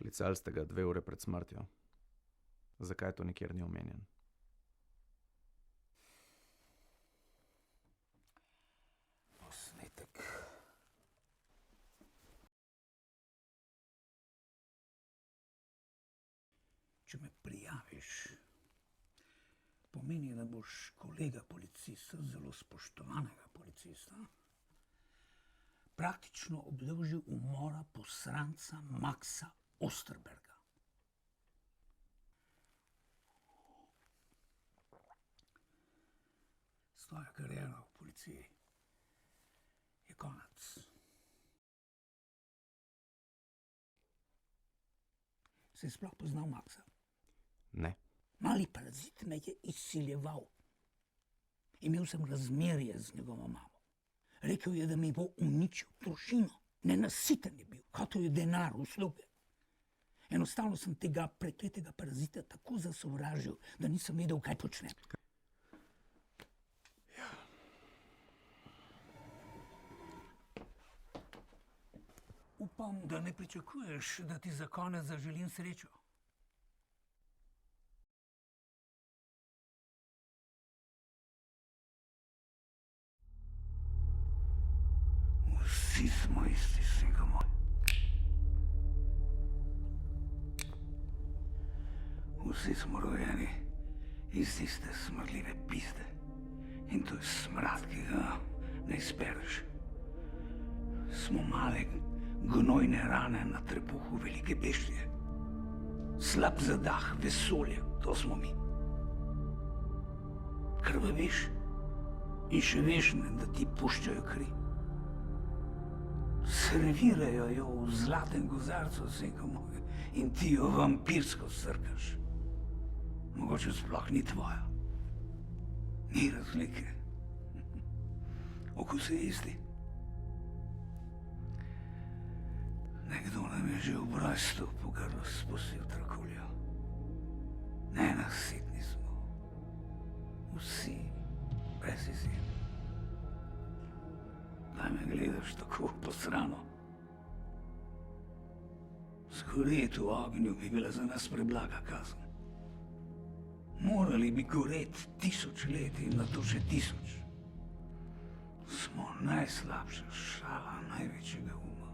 Klicali ste ga 2 ure pred smrtjo. Zakaj to nikjer ni omenjen? Posnetek. Če me prijaviš, pomeni, da boš kolega policista, zelo spoštovanega policista, praktično obdolžil umora posranca Maxa Osterberga. Tvoja kariera v policiji je konec. Si sploh poznal Maxa? Ne. Mali parazit me je izsiljeval. Imel sem razmerje z njegovo mamo. Rekel je, da mi bo uničil družino. Nenasiten je bil, hotel je denar, usluge. Enostavno sem tega prekletega parazita tako zasovražil, da nisem vedel, kaj počnem. Upam, da ne pričakuješ, da ti za konec zaželim srečo. Vsi smo isti, sinko moj. Vsi smo rojeni iz iste smrdljive pizde. In to je smrad, ki ga ne izpereš. Smo male gnojne rane na trebuhu velike beštije. Slab zadah vesolja, to smo mi. Krvaviš in še veš, da ti puščajo kri. Servirajo jo v zlatem gozarcu, sinko moj, in ti jo vampirsko srkaš. Mogoče sploh ni tvoja. Ni razlike. Okus je isti. Nekdo nam je že v rojstvu po grlu spustil trakuljo. Nenasitni smo. Vsi, brez izjem. Kaj me gledaš tako posrano? Zgoreti v ognju bi bila za nas preblaga kazen. Morali bi goreti 1000 let in na to še 1000. Smo najslabša šala največjega uma.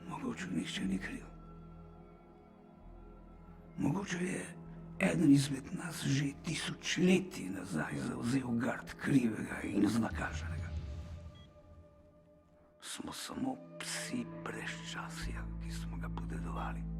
Mogoče nihče ni kriv. Mogoče je eden izmed nas že 1000 leti nazaj zavzel gard krivega in znakaženega. Smo samo psi brezčasja, ki smo ga podedovali.